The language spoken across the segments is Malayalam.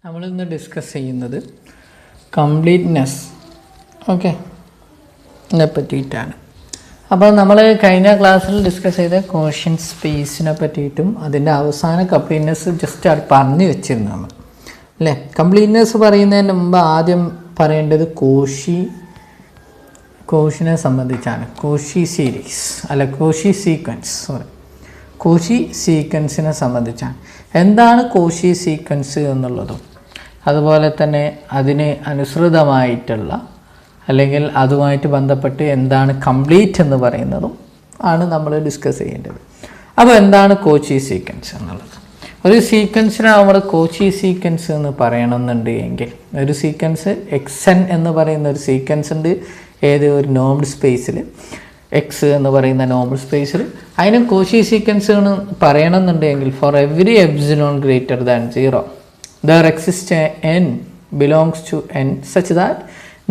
നമ്മളിന്ന് ഡിസ്കസ് ചെയ്യുന്നത് കംപ്ലീറ്റ്നെസ് ഇതിനെ പറ്റിയിട്ടാണ്. അപ്പോൾ നമ്മൾ കഴിഞ്ഞ ക്ലാസ്സിൽ ഡിസ്കസ് ചെയ്ത കോഷ്യൻ സ്പേസിനെ പറ്റിയിട്ടും അതിൻ്റെ അവസാന കംപ്ലീറ്റ്നെസ് ജസ്റ്റ് അത് പറഞ്ഞു വെച്ചിരുന്നു നമ്മൾ അല്ലേ. കംപ്ലീറ്റ്നെസ് പറയുന്നതിന് മുമ്പ് ആദ്യം പറയേണ്ടത് കോഷിനെ സംബന്ധിച്ചാണ്. കോഷി സീരീസ് അല്ല കോഷി സീക്വൻസിനെ സംബന്ധിച്ചാണ്. എന്താണ് കോഷി സീക്വൻസ് എന്നുള്ളതും അതുപോലെ തന്നെ അതിന് അനുസൃതമായിട്ടുള്ള അല്ലെങ്കിൽ അതുമായിട്ട് ബന്ധപ്പെട്ട് എന്താണ് കംപ്ലീറ്റ് എന്ന് പറയുന്നതും ആണ് നമ്മൾ ഡിസ്കസ് ചെയ്യേണ്ടത്. അപ്പോൾ എന്താണ് കോച്ചി സീക്വൻസ് എന്നുള്ളത്? ഒരു സീക്വൻസിനെ നമ്മൾ കോച്ചി സീക്വൻസ് എന്ന് പറയണമെന്നുണ്ട് എങ്കിൽ ഒരു സീക്വൻസ് XN എന്ന് പറയുന്ന ഒരു സീക്വൻസ് ഉണ്ട്. ഏത് ഒരു നോംഡ് സ്പേസിൽ എക്സ് എന്ന് പറയുന്ന നോർമൽ സ്പേസിൽ അതിന് കോച്ചി സീക്വൻസ് എന്ന് പറയണമെന്നുണ്ടെങ്കിൽ for every epsilon greater than 0 there exists n belongs to n such that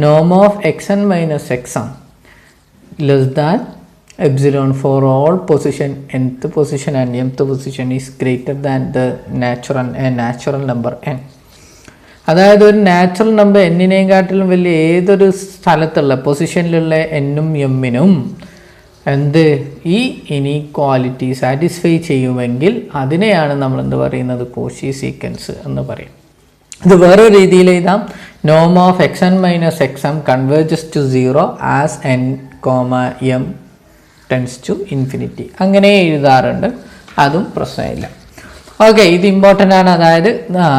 norm of xn minus xm less than epsilon for all position nth position and mth position is greater than the natural number n. അതായത് ഒരു നാച്ചുറൽ നമ്പർ എന്നിനെയും കാട്ടിലും വലിയ ഏതൊരു സ്ഥലത്തുള്ള പൊസിഷനിലുള്ള എന്നും എമ്മിനും ഈ ഇനീക്വാലിറ്റി സാറ്റിസ്ഫൈ ചെയ്യുമെങ്കിൽ അതിനെയാണ് നമ്മൾ എന്ത് പറയുന്നത് കോച്ചി സീക്വൻസ് എന്ന് പറയും. ഇത് വേറൊരു രീതിയിൽ എഴുതാം. നോം of xn minus xm converges to 0 as n, m tends to infinity. അങ്ങനെ എഴുതാറുണ്ട്, അതും പ്രശ്നമില്ല. ഓക്കെ, ഇത് ഇമ്പോർട്ടൻ്റ് ആണ്. അതായത്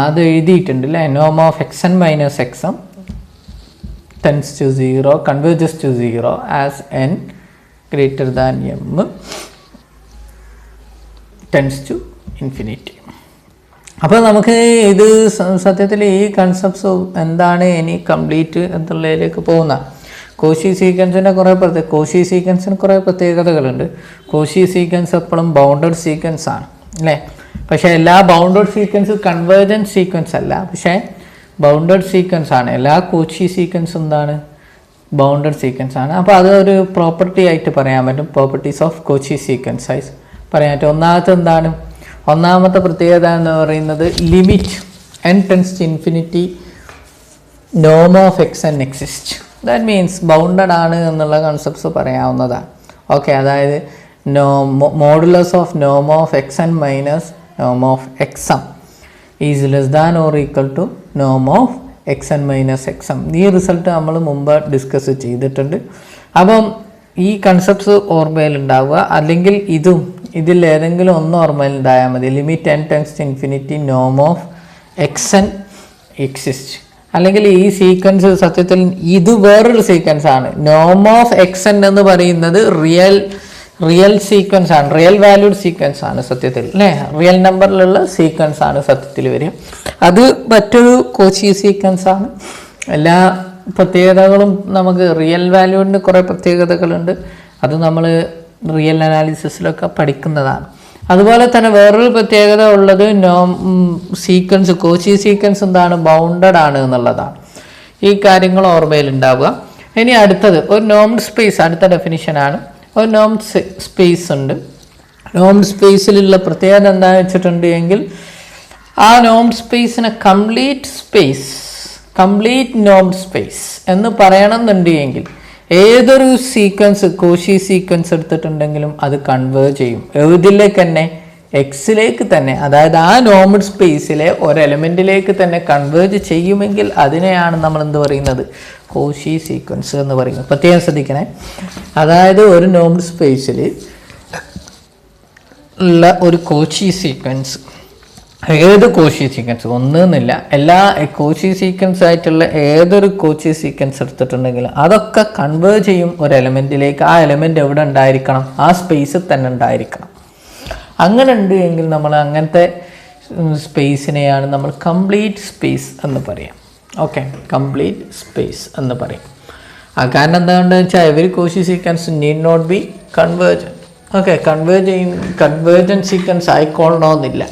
അത് എഴുതിയിട്ടുണ്ട് അല്ലേ. നോം of xn minus xm tends to 0 converges to 0 as n greater than m tends to infinity. അപ്പോൾ നമുക്ക് ഇത് സത്യത്തിൽ ഈ കൺസെപ്റ്റ്സ് എന്താണ് ഇനി കംപ്ലീറ്റ് എന്നുള്ളതിലേക്ക് പോകുന്ന കോച്ചി സീക്വൻസിന് കുറേ പ്രത്യേകതകളുണ്ട്. കോച്ചി സീക്വൻസ് എപ്പോഴും ബൗണ്ടഡ് സീക്വൻസ് ആണ് അല്ലേ. പക്ഷേ എല്ലാ ബൗണ്ടഡ് സീക്വൻസ് കൺവേർജൻറ്റ് സീക്വൻസ് അല്ല, പക്ഷേ ബൗണ്ടഡ് സീക്വൻസ് ആണ്. എല്ലാ കോച്ചി സീക്വൻസും എന്താണ്? ബൗണ്ടഡ് സീക്വൻസ് ആണ്. അപ്പോൾ അത് ഒരു പ്രോപ്പർട്ടി ആയിട്ട് പറയാൻ പറ്റും. പ്രോപ്പർട്ടീസ് ഓഫ് കോച്ചി സീക്വൻസ് ആയി പറയാൻ പറ്റും. ഒന്നാമത്തെ പ്രത്യേകത എന്ന് പറയുന്നത് limit n tends to infinity നോം of xn exist. That means bounded ആണ് എന്നുള്ള കൺസെപ്റ്റ്സ് പറയാവുന്നതാണ്. ഓക്കെ, അതായത് മോഡുലസ് ഓഫ് നോം ഓഫ് xn മൈനസ് നോം of xm is less than or equal to നോം ഓഫ് xn മൈനസ് xm. ഈ റിസൾട്ട് നമ്മൾ മുമ്പ് ഡിസ്കസ് ചെയ്തിട്ടുണ്ട്. അപ്പം ഈ കൺസെപ്റ്റ്സ് ഓർമ്മയിലുണ്ടാവുക, അല്ലെങ്കിൽ ഇതിൽ ഏതെങ്കിലും ഒന്ന് ഓർമ്മയിലുണ്ടായാൽ മതി. Limit n tends to infinity നോം ഓഫ് xn എക്സിസ്റ്റ്. അല്ലെങ്കിൽ ഈ സീക്വൻസ് സത്യത്തിൽ ഇത് വേറൊരു സീക്വൻസ് ആണ്. നോം ഓഫ് xn എന്ന് പറയുന്നത് റിയൽ സീക്വൻസ് ആണ്, റിയൽ വാല്യൂഡ് സീക്വൻസ് ആണ് സത്യത്തിൽ അല്ലേ. റിയൽ നമ്പറിലുള്ള സീക്വൻസ് ആണ് സത്യത്തിൽ വരിക. അത് മറ്റൊരു കോച്ചി സീക്വൻസ് ആണ്. എല്ലാ പ്രത്യേകതകളും നമുക്ക് റിയൽ വാല്യൂവിന് കുറേ പ്രത്യേകതകളുണ്ട്. അത് നമ്മൾ റിയൽ അനാലിസിസിലൊക്കെ പഠിക്കുന്നതാണ്. അതുപോലെ തന്നെ വേറൊരു പ്രത്യേകത ഉള്ളത് കോച്ചി സീക്വൻസ് എന്താണ്? ബൗണ്ടഡ് ആണ് എന്നുള്ളതാണ്. ഈ കാര്യങ്ങൾ ഓർമ്മയിലുണ്ടാവുക. ഇനി അടുത്തത് ഒരു നോംഡ് സ്പേസ്, അടുത്ത ഡെഫിനിഷനാണ്. ഒരു നോംഡ് സ്പേസ് ഉണ്ട്. നോംഡ് സ്പേസിലുള്ള പ്രത്യേകത എന്താണെന്ന് വെച്ചിട്ടുണ്ട് എങ്കിൽ ആ നോംഡ് സ്പേസിനെ കംപ്ലീറ്റ് നോംഡ് സ്പേസ് എന്ന് പറയണമെന്നുണ്ടെങ്കിൽ ഏതൊരു സീക്വൻസ് കോച്ചി സീക്വൻസ് എടുത്തിട്ടുണ്ടെങ്കിലും അത് കൺവേർജ് ചെയ്യും. ഏതിലേക്ക് തന്നെ? എക്സിലേക്ക് തന്നെ. അതായത് ആ നോംഡ് സ്പേസിലെ ഒരു എലമെൻറ്റിലേക്ക് തന്നെ കൺവേർജ് ചെയ്യുമെങ്കിൽ അതിനെയാണ് നമ്മൾ എന്ത് പറയുന്നത്? കോച്ചി സീക്വൻസ് എന്ന് പറയുന്നത്. പ്രത്യേകം ശ്രദ്ധിക്കണേ. അതായത് ഒരു നോംഡ് സ്പേസിൽ ഉള്ള ഒരു കോച്ചി സീക്വൻസ്, ഏത് കോച്ചി സീക്വൻസ് ഒന്നെന്നില്ല, എല്ലാ കോച്ചി സീക്വൻസ് ആയിട്ടുള്ള ഏതൊരു കോച്ചി സീക്വൻസ് എടുത്തിട്ടുണ്ടെങ്കിലും അതൊക്കെ കൺവേർജ് ചെയ്യും ഒരു എലമെൻറ്റിലേക്ക്. ആ എലമെൻറ്റ് എവിടെ ഉണ്ടായിരിക്കണം? ആ സ്പേസിൽ തന്നെ ഉണ്ടായിരിക്കണം. അങ്ങനെ ഉണ്ട് എങ്കിൽ നമ്മൾ അങ്ങനത്തെ സ്പേസിനെയാണ് നമ്മൾ കംപ്ലീറ്റ് സ്പേസ് എന്ന് പറയാം. ഓക്കെ, കംപ്ലീറ്റ് സ്പേസ് എന്ന് പറയും. കാരണം എന്താണെന്ന് വെച്ചാൽ every Cauchy sequence need not be convergent. Okay, convergent sequence ആയിക്കൊള്ളണമെന്നില്ല.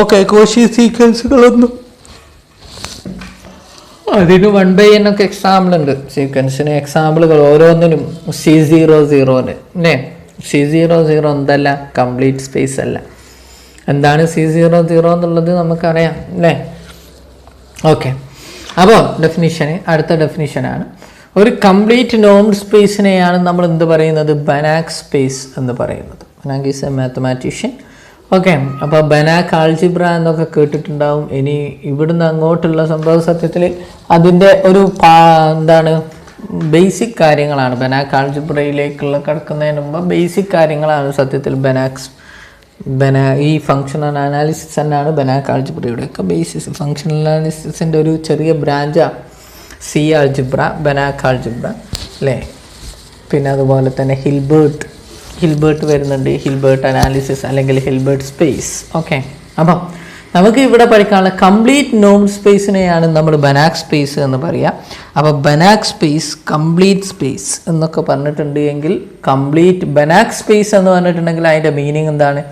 ഓക്കെ, കോച്ചി സീക്വൻസുകളൊന്നും അതിന് 1/n ഒക്കെ എക്സാമ്പിൾ ഉണ്ട്. സീക്വൻസിന് എക്സാമ്പിളുകൾ ഓരോന്നിനും. C00 അല്ലേ. C00 എന്തല്ല? കംപ്ലീറ്റ് സ്പേസ് അല്ല. എന്താണ് C00 എന്നുള്ളത് നമുക്കറിയാം അല്ലേ. ഓക്കെ, അപ്പോൾ അടുത്ത ഡെഫിനിഷനാണ്, ഒരു കംപ്ലീറ്റ് നോംഡ് സ്പേസിനെയാണ് നമ്മൾ എന്ത് പറയുന്നത്, ബനാക് സ്പേസ് എന്ന് പറയുന്നത്. ബനാക് ഈസ് എ മാത്തമാറ്റീഷ്യൻ. ഓക്കെ, അപ്പോൾ ബനാക് ആൾജിബ്ര എന്നൊക്കെ കേട്ടിട്ടുണ്ടാവും. ഇനി ഇവിടുന്ന് അങ്ങോട്ടുള്ള സംഭവ സത്യത്തിൽ അതിൻ്റെ ഒരു എന്താണ് ബേസിക് കാര്യങ്ങളാണ്. ബനാക് ആൾജിബ്രയിലേക്കുള്ള കടക്കുന്നതിന് മുമ്പ് ബേസിക് കാര്യങ്ങളാണ് സത്യത്തിൽ ഈ ഫങ്ഷണൽ അനാലിസിസ് തന്നെയാണ് ബനാക് ആൾജിബ്രയുടെയൊക്കെ ബേസിസ്. ഫങ്ഷണൽ അനാലിസിസിൻ്റെ ഒരു ചെറിയ ബ്രാഞ്ചാണ് സി ആൾജിബ്ര, ബനാക് ആൾജിബ്ര അല്ലേ. പിന്നെ അതുപോലെ തന്നെ ഹിൽബേർട്ട് വരുന്നുണ്ട്, ഹിൽബേർട്ട് അനാലിസിസ് അല്ലെങ്കിൽ ഹിൽബേർട്ട് സ്പേസ്. ഓക്കെ, അപ്പം നമുക്ക് ഇവിടെ പഠിക്കാനുള്ള കംപ്ലീറ്റ് നോംഡ് സ്പേസിനെയാണ് നമ്മൾ ബനാക് സ്പേസ് എന്ന് പറയുക. അപ്പോൾ ബനാക് സ്പേസ്, കംപ്ലീറ്റ് സ്പേസ് എന്നൊക്കെ പറഞ്ഞിട്ടുണ്ട് എങ്കിൽ, കംപ്ലീറ്റ് ബനാക് സ്പേസ് എന്ന് പറഞ്ഞിട്ടുണ്ടെങ്കിൽ അതിൻ്റെ മീനിങ് എന്താണ്,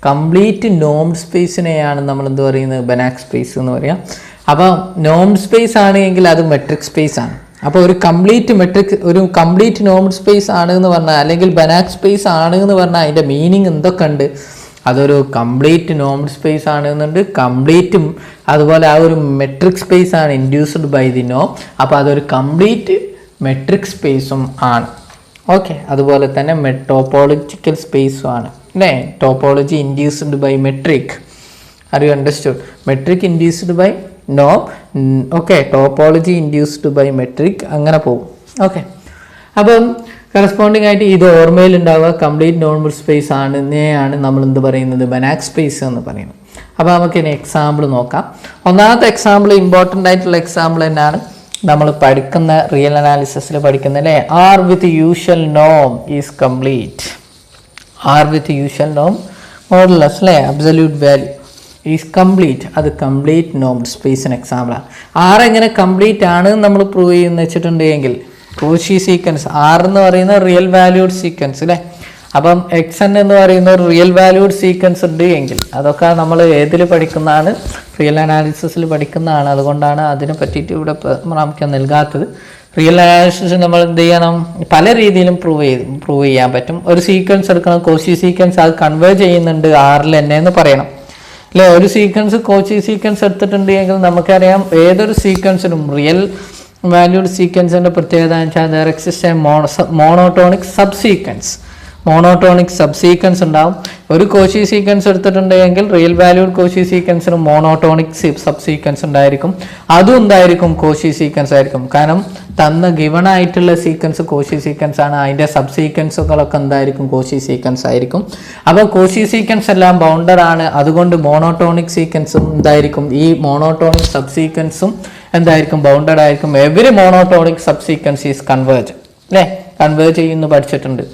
കംപ്ലീറ്റ് നോംഡ് സ്പേസിനെയാണ് നമ്മൾ എന്ത് പറയുന്നത്, ബനാക് സ്പേസ് എന്ന് പറയാം. അപ്പോൾ നോംഡ് സ്പേസ് ആണ് എങ്കിൽ അത് മെട്രിക് സ്പേസ് ആണ്. അപ്പോൾ ഒരു കംപ്ലീറ്റ് നോംഡ് സ്പേസ് ആണ് എന്ന് പറഞ്ഞാൽ, അല്ലെങ്കിൽ ബനാക് സ്പേസ് ആണ് എന്ന് പറഞ്ഞാൽ അതിൻ്റെ മീനിങ് എന്തൊക്കെ ഉണ്ട്, അതൊരു കംപ്ലീറ്റ് നോംഡ് സ്പേസ് ആണ് എന്നുണ്ട്, കംപ്ലീറ്റും അതുപോലെ ആ ഒരു മെട്രിക് സ്പേസ് ആണ് ഇൻഡ്യൂസ്ഡ് ബൈ ദി നോം. അപ്പോൾ അതൊരു കംപ്ലീറ്റ് മെട്രിക് സ്പേസും ആണ്. ഓക്കെ, അതുപോലെ തന്നെ ടോപ്പോളജിക്കൽ സ്പേസും ആണ് അല്ലേ. Topology induced by metric, are you understood? Metric induced by നോം. Okay, topology induced by metric, അങ്ങനെ പോകും. ഓക്കെ, അപ്പം കറസ്പോണ്ടിങ് ആയിട്ട് ഇത് ഓർമ്മയിൽ ഉണ്ടാവുക, കംപ്ലീറ്റ് നോർമൽ സ്പേസ് ആണെന്നെയാണ് നമ്മൾ എന്ത് പറയുന്നത്, ബനാക് സ്പേസ് എന്ന് പറയുന്നത്. അപ്പോൾ നമുക്ക് ഇനി എക്സാമ്പിൾ നോക്കാം. ഒന്നാമത്തെ എക്സാമ്പിൾ ഇമ്പോർട്ടൻ്റ് ആയിട്ടുള്ള എക്സാമ്പിൾ തന്നെയാണ് നമ്മൾ പഠിക്കുന്ന റിയൽ അനാലിസിസിൽ പഠിക്കുന്ന അല്ലേ. ആർ വിത്ത് യൂഷ്വൽ നോം is complete. R with usual നോം മോഡുലസ് അല്ലേ, അബ്സല്യൂട്ട് വാല്യൂ ഈസ് കംപ്ലീറ്റ്. അത് കംപ്ലീറ്റ് നോംഡ് സ്പേസിന് എക്സാമ്പിളാണ്. ആർ എങ്ങനെ കംപ്ലീറ്റ് ആണ് നമ്മൾ പ്രൂവ് ചെയ്യുന്ന വെച്ചിട്ടുണ്ടെങ്കിൽ, കോഷി സീക്വൻസ് ആർ എന്ന് പറയുന്ന റിയൽ വാല്യൂഡ് സീക്വൻസ് അല്ലേ. അപ്പം എക്സ് എൻ എന്ന് പറയുന്ന ഒരു റിയൽ വാല്യൂഡ് സീക്വൻസ് ഉണ്ട് എങ്കിൽ, അതൊക്കെ നമ്മൾ ഏതിൽ പഠിക്കുന്നതാണ്, റിയൽ അനാലിസിസിൽ പഠിക്കുന്നതാണ്. അതുകൊണ്ടാണ് അതിനെ പറ്റിയിട്ട് ഇവിടെ നമുക്ക് നൽകാത്തത്. റിയൽ അനാലിസിസ് നമ്മൾ എന്ത് ചെയ്യണം, പല രീതിയിലും പ്രൂവ് ചെയ്യാൻ പറ്റും. ഒരു സീക്വൻസ് എടുക്കണം, കോഷി സീക്വൻസ്, അത് കൺവേർട്ട് ചെയ്യുന്നുണ്ട് ആറിൽ തന്നെ എന്ന് പറയണം അല്ലേ. ഒരു സീക്വൻസ് കോച്ചി സീക്വൻസ് എടുത്തിട്ടുണ്ട് എങ്കിൽ നമുക്കറിയാം ഏതൊരു സീക്വൻസിനും റിയൽ വാല്യൂഡ് സീക്വൻസിൻ്റെ പ്രത്യേകത എന്ന് വെച്ചാൽ there exist a monotonic sub sequence ഉണ്ടാവും. ഒരു കോച്ചി സീക്വൻസ് എടുത്തിട്ടുണ്ടെങ്കിൽ റിയൽ വാല്യൂഡ് കോച്ചി സീക്വൻസിന് മോണോട്ടോണിക് സബ് സീക്വൻസ് ഉണ്ടായിരിക്കും. അതും എന്തായിരിക്കും, കോച്ചി സീക്വൻസ് ആയിരിക്കും. കാരണം തന്ന ഗിവൺ ആയിട്ടുള്ള സീക്വൻസ് കോച്ചി സീക്വൻസ് ആണ്, അതിൻ്റെ സബ് സീക്വൻസുകളൊക്കെ എന്തായിരിക്കും, കോച്ചി സീക്വൻസ് ആയിരിക്കും. അപ്പോൾ കോച്ചി സീക്വൻസ് എല്ലാം ബൗണ്ടർ ആണ്. അതുകൊണ്ട് മോണോട്ടോണിക് സീക്വൻസും എന്തായിരിക്കും, ഈ മോണോട്ടോണിക് സബ് സീക്വൻസും എന്തായിരിക്കും, ബൗണ്ടഡ് ആയിരിക്കും. Every monotonic sub sequence is converge അല്ലേ, കൺവേർജ് ചെയ്യുന്നു പഠിച്ചിട്ടുണ്ട്.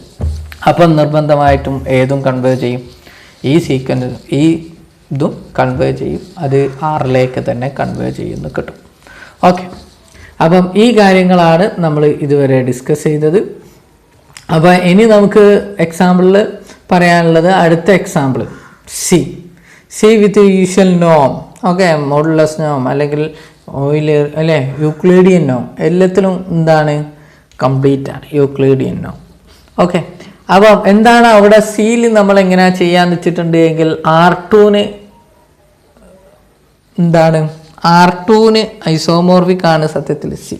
അപ്പം നിർബന്ധമായിട്ടും ഏതും കൺവേർജ് ചെയ്യും, ഈ സീക്വൻസ് ഈ ഇതും കൺവേർജ് ചെയ്യും. അത് ആറിലേക്ക് തന്നെ കൺവേർജ് ചെയ്യുന്നു കിട്ടും. ഓക്കെ, അപ്പം ഈ കാര്യങ്ങളാണ് നമ്മൾ ഇതുവരെ ഡിസ്കസ് ചെയ്തത്. അപ്പോൾ ഇനി നമുക്ക് എക്സാമ്പിളിൽ പറയാനുള്ളത് അടുത്ത എക്സാമ്പിൾ സി വിത്ത് യൂഷ്വൽ നോം. ഓക്കെ, മോഡുലസ് നോം അല്ലെങ്കിൽ ഓയിലർ അല്ലേ, യൂക്ലിഡിയൻ നോം, എല്ലാത്തിലും എന്താണ്, കംപ്ലീറ്റ് ആണ് യൂക്ലിഡിയൻ നോം. ഓക്കെ, അപ്പം എന്താണ് അവിടെ സിയിൽ നമ്മൾ എങ്ങനെയാണ് ചെയ്യാന്ന് വെച്ചിട്ടുണ്ട് എങ്കിൽ, R2 എന്താണ്, R2 ഐസോമോർഫിക് ആണ് സത്യത്തിൽ സി.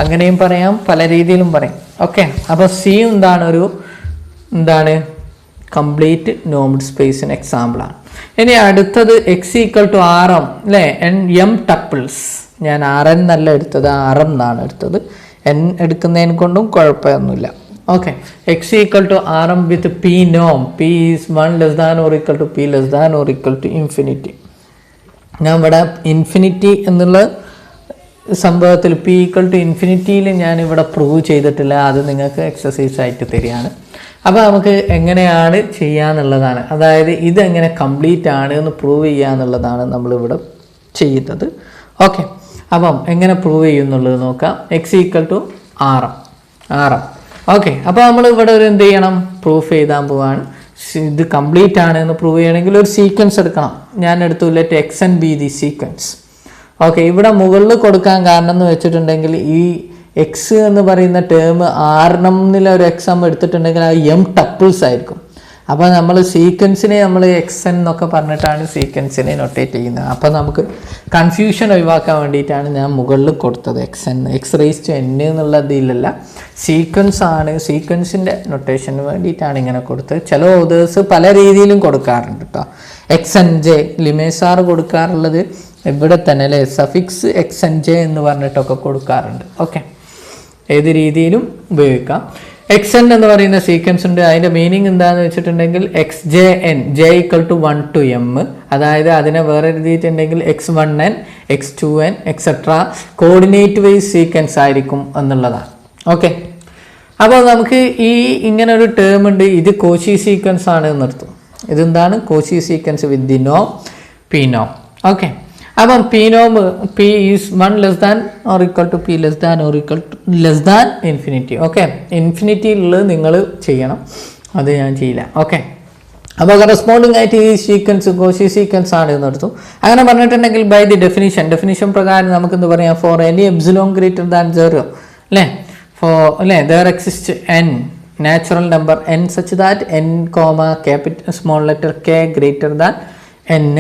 അങ്ങനെയും പറയാം, പല രീതിയിലും പറയും. ഓക്കെ, അപ്പോൾ സി എന്താണ് കംപ്ലീറ്റ് നോംഡ് സ്പേസിന് എക്സാമ്പിളാണ്. ഇനി അടുത്തത് X equal to R M അല്ലേ, എം ടപ്പിൾസ്. ഞാൻ RN എന്നല്ല എടുത്തത്, RM എന്നാണ് എടുത്തത്. N എടുക്കുന്നതിനെ കൊണ്ടും കുഴപ്പമൊന്നുമില്ല. Okay, X equal to RM with P നോം, P is 1 less than or equal to P less than or equal to infinity. ഞാൻ ഇവിടെ ഇൻഫിനിറ്റി എന്നുള്ള സംഭവത്തിൽ പി ഈക്വൽ ടു ഇൻഫിനിറ്റിയിൽ ഞാനിവിടെ പ്രൂവ് ചെയ്തിട്ടില്ല, അത് നിങ്ങൾക്ക് എക്സസൈസ് ആയിട്ട് തരികയാണ്. അപ്പോൾ നമുക്ക് എങ്ങനെയാണ് ചെയ്യാന്നുള്ളതാണ്, അതായത് ഇതെങ്ങനെ കംപ്ലീറ്റ് ആണ് എന്ന് പ്രൂവ് ചെയ്യാന്നുള്ളതാണ് നമ്മളിവിടെ ചെയ്യുന്നത്. ഓക്കെ, അപ്പം എങ്ങനെ പ്രൂവ് ചെയ്യുന്നുള്ളത് നോക്കാം. X equal to R M. Okay, അപ്പോൾ നമ്മൾ ഇവിടെ ഒരു എന്ത് ചെയ്യണം, പ്രൂഫ് എഴുതാൻ പോവാണ്. ഇത് കംപ്ലീറ്റ് ആണ് എന്ന് പ്രൂവ് ചെയ്യണമെങ്കിൽ ഒരു സീക്വൻസ് എടുക്കണം. ഞാൻ എടുത്തു let X and be the sequence. Okay, ഇവിടെ മുകളിൽ കൊടുക്കാൻ കാരണം എന്ന് വെച്ചിട്ടുണ്ടെങ്കിൽ ഈ എക്സ് എന്ന് പറയുന്ന ടേം ആറിനൊന്നിലെ ഒരു എക്സാം എടുത്തിട്ടുണ്ടെങ്കിൽ ആ എം ടപ്പിൾസ് ആയിരിക്കും. അപ്പോൾ നമ്മൾ സീക്വൻസിനെ നമ്മൾ എക്സ് എൻ എന്നൊക്കെ പറഞ്ഞിട്ടാണ് സീക്വൻസിനെ നൊട്ടേറ്റ് ചെയ്യുന്നത്. അപ്പോൾ നമുക്ക് കൺഫ്യൂഷൻ ഒഴിവാക്കാൻ വേണ്ടിയിട്ടാണ് ഞാൻ മുകളിൽ കൊടുത്തത് x n, x raise to n എന്നുള്ളതിലല്ല, സീക്വൻസ് ആണ്. സീക്വൻസിൻ്റെ നൊട്ടേഷന് വേണ്ടിയിട്ടാണ് ഇങ്ങനെ കൊടുത്തത്. ചില ഓതേഴ്സ് പല രീതിയിലും കൊടുക്കാറുണ്ട് കേട്ടോ. എക്സ് എൻ ജെ ലിമേസാർ കൊടുക്കാറുള്ളത് ഇവിടെ തന്നെ അല്ലേ, സഫിക്സ് എക്സ് എൻ ജെ എന്ന് പറഞ്ഞിട്ടൊക്കെ കൊടുക്കാറുണ്ട്. ഓക്കെ, ഏത് രീതിയിലും ഉപയോഗിക്കാം. എക്സ് എൻ എന്ന് പറയുന്ന സീക്വൻസ് ഉണ്ട്. അതിൻ്റെ മീനിങ് എന്താണെന്ന് വെച്ചിട്ടുണ്ടെങ്കിൽ X J N, J equal to 1 to m, അതായത് അതിനെ വേറെ എഴുതിയിട്ടുണ്ടെങ്കിൽ x1n, x2n etcetera coordinate wise sequence ആയിരിക്കും എന്നുള്ളതാണ്. ഓക്കെ, അപ്പോൾ നമുക്ക് ഈ ഇങ്ങനെ ഒരു ടേം ഉണ്ട്, ഇത് കോച്ചി സീക്വൻസ് ആണ് നിർത്തും. ഇതെന്താണ്? Cauchy sequence with the Noam P Noam. Okay, അപ്പം പി നോം P is 1 less than or equal to p less than or equal to less than infinity. Okay, ഇൻഫിനിറ്റിയിലുള്ളത് നിങ്ങൾ ചെയ്യണം, അത് ഞാൻ ചെയ്യില്ല. ഓക്കെ, അപ്പോൾ കറസ്പോണ്ടിങ് ആയിട്ട് ഈ സീക്വൻസ് കോച്ചി സീക്വൻസ് ആണ് നിർത്തും. അങ്ങനെ പറഞ്ഞിട്ടുണ്ടെങ്കിൽ ബൈ ദി ഡെഫിനിഷൻ പ്രകാരം നമുക്ക് എന്ത് പറയാം? Four any epsilon greater than 0 അല്ലേ, there exists n natural number n such that n comma capital small letter k greater than n,